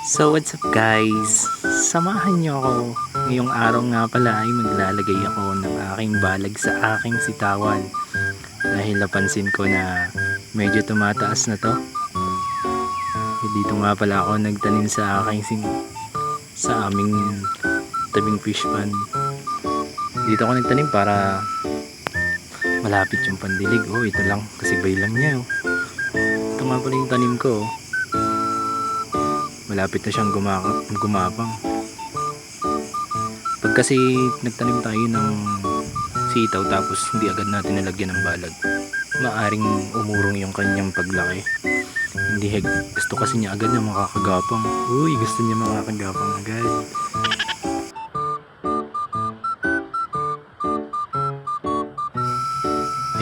So what's up guys? Samahan nyo ako. Ngayong araw nga pala ay maglalagay ako ng aking balag sa aking sitawan. Dahil napansin ko na medyo tumataas na to. Dito nga pala ako nagtanim sa sa aming tabing fish pond. Dito ako nagtanim para malapit yung pandilig. Oh, ito lang. Kasibay lang niya. Oh. Ito nga pala yung tanim ko. Malapit na siyang gumapang. Pag kasi nagtanim tayo ng sitaw tapos hindi agad natin nalagyan ng balag, maaring umurong yung kanyang paglaki. Hindi gusto kasi niya agad na makakagapang. Uy, gusto niya makakagapang agad.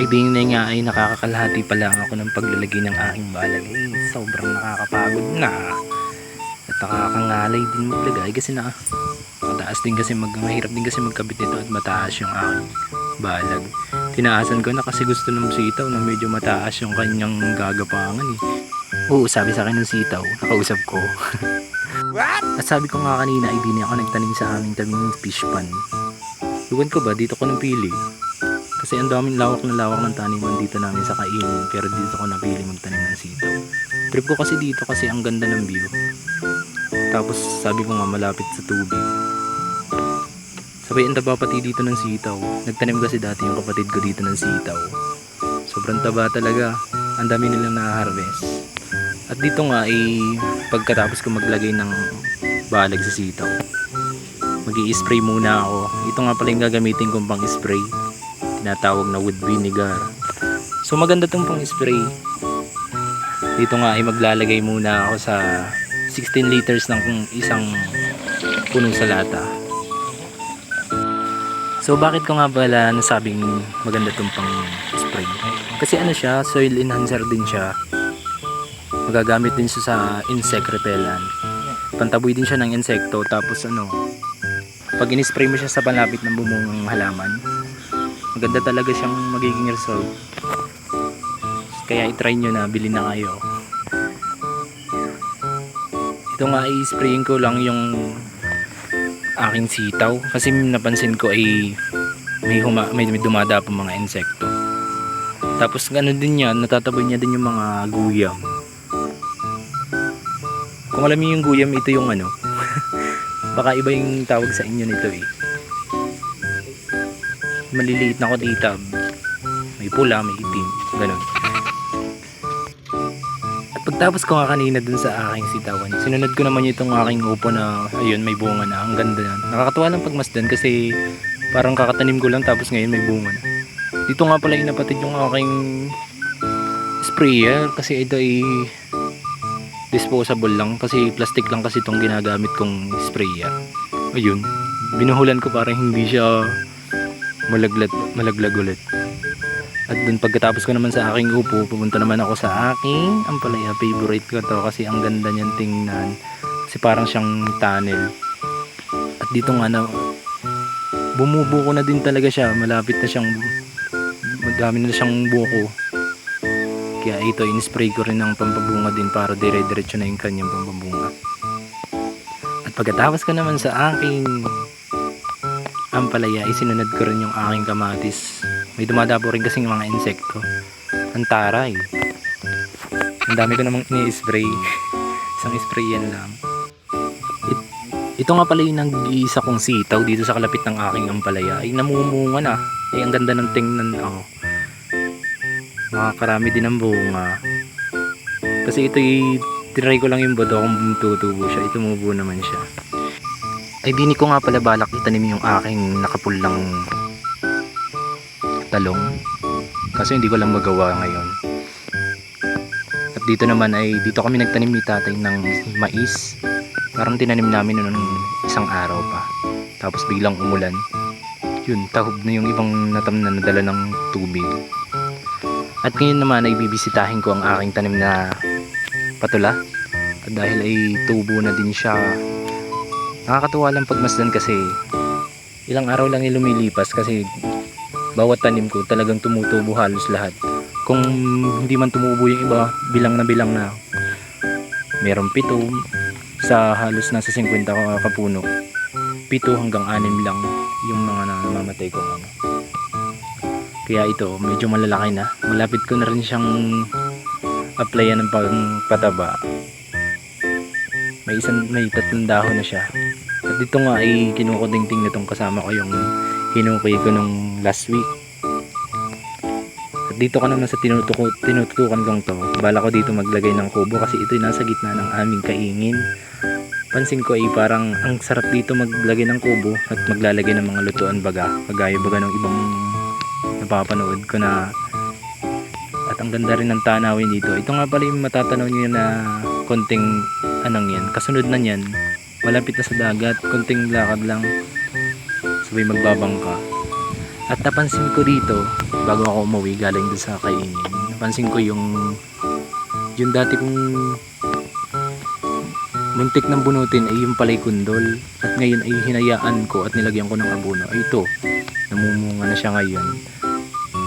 Ay di nga ay nakakakalahati pa lang ako ng paglalagay ng aking balag. Sobrang nakakapagod na. At nakakangalay din maglagay kasi mataas din kasi mahirap din kasi magkabit nito at mataas yung aking balag. Tinaasan ko na kasi gusto ng sitaw na medyo mataas yung kanyang gagapangan eh. Oo, sabi sa akin ng sitaw, nakausap ko. At sabi ko nga kanina ay di ako nagtanim sa aming tabing fish pond. Iwan ko ba, dito ko napili. Kasi ang daming lawak na lawak ng taniman dito namin sa kainin, pero dito ko napili magtanim ng sitaw. Trip ko kasi dito kasi ang ganda ng view. Tapos sabi ko nga malapit sa tubig. Sabay ang taba pati dito ng sitaw. Nagtanim kasi dati yung kapatid ko dito ng sitaw. Sobrang taba talaga. Ang dami nilang na-harvest. At dito nga ay pagkatapos ko maglagay ng balag sa sitaw, mag-i-spray muna ako. Ito nga pala yung gagamitin kong pang spray. Tinatawag na wood vinegar. So maganda tong pang spray. Dito nga ay maglalagay muna ako sa 16 liters ng isang punong salata. So bakit ko nga pala nasabing maganda tong pang spray? Kasi ano siya, soil enhancer din siya. Magagamit din siya sa insect repellent. Pantaboy din siya ng insekto. Tapos pag in-spray mo siya sa palapit ng bumungang halaman, maganda talaga siyang magiging result. Kaya i-try nyo na, bilhin na kayo. Ito nga i-sprayin ko lang yung aking sitaw kasi napansin ko ay may dumada pa mga insekto. Tapos gano'n din yan, natataboy niya din yung mga guyam. Kung alam niyo yung guyam, ito yung baka iba yung tawag sa inyo nito eh. Maliliit na kotitab. May pula, may itim, gano'n. At pagtapos ko nga kanina dun sa aking sitawan, sinunod ko naman itong aking upo na ayun, may bunga na. Ang ganda yan. Nakakatuwa lang pagmasdan kasi parang kakatanim ko lang tapos ngayon may bunga na. Dito nga pala inapatid yung aking sprayer kasi ito ay disposable lang kasi plastic lang kasi itong ginagamit kong sprayer. Ayun, binuhulan ko para hindi siya malaglag ulit. At dun pagkatapos ko naman sa aking upo, pupunta naman ako sa aking ampalaya. Favorite ko to kasi ang ganda niyan tingnan. Kasi parang siyang tunnel. At dito nga bumubuko na din talaga siya. Malapit na siyang, madami na siyang buko. Kaya ito, in-spray ko rin ng pampabunga din para dire-diretso na yung kanyang pampabunga. At pagkatapos ko naman sa aking ampalaya, isinunod ko rin yung aking kamatis. May dumadapo rin kasing mga insekto. Ang taray. Ang dami ko namang ini-spray. Isang spray yan lang. Ito nga pala yung nag-iisa kong sitaw dito sa kalapit ng aking ampalaya. Ay namumunga na. Ay ang ganda ng tingnan. Makakarami din ng bunga. Kasi ito tinry ko lang yung boto kung tutubo siya. Tumubo naman siya. Ay dini ko nga pala balak itanim yung aking nakapulang talong. Kasi hindi ko lang magawa ngayon. At dito naman ay dito kami nagtanim ni tatay ng mais. Parang tinanim namin noong isang araw pa. Tapos biglang umulan. Yun, tahob na yung ibang natamnan na dala ng tubig. At ngayon naman ay bibisitahin ko ang aking tanim na patula. At dahil ay tubo na din siya, nakakatuwa lang pagmasdan kasi ilang araw lang lumilipas kasi bawat tanim ko talagang tumutubo halos lahat. Kung hindi man tumubo yung iba, bilang na meron 7, sa halos nasa 50 kapuno, 7 hanggang 6 lang yung mga namamatay ko ano. Kaya ito medyo malalaki na, malapit ko na rin siyang applyan ng pangpataba. May 3 dahon na siya. At dito nga ay kinukudingting na tong kasama ko yung hinukay ko nung last week. At dito ka naman sa tinututukan kong to, bala ko dito maglagay ng kubo kasi ito'y nasa gitna ng aming kaingin. Pansin ko ay parang ang sarap dito maglagay ng kubo at maglalagay ng mga lutuan baga, kagaya baga ng ibang napapanood ko na. At ang ganda rin ng tanawin dito. Ito nga pala yung matatanaw nyo na konting anong yan, kasunod na yan, malapit na sa dagat, konting lakad lang, sabay magbabangka. At napansin ko dito, bago ako umuwi galing doon sa kaingin, napansin ko yung dati kong muntik ng bunutin ay yung palay kundol, at ngayon ay hinayaan ko at nilagyan ko ng abono. Ay ito, namumunga na siya ngayon.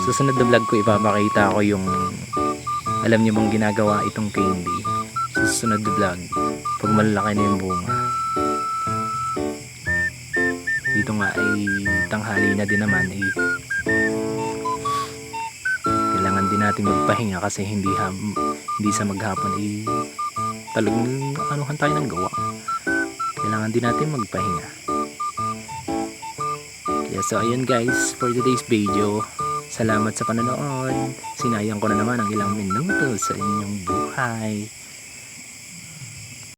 Susunod na vlog ko ipapakita ko yung, alam niyo bang ginagawa itong candy. Susunod na vlog pag malalaki na yung bunga. Dito nga ay tanghali na din naman, kailangan din natin magpahinga kasi hindi sa maghapon talagang anuhan tayo ng gawa. Kailangan din natin magpahinga. Kaya so ayun guys, for today's video, salamat sa panonood. Sinayang ko na naman ang ilang minuto sa inyong buhay.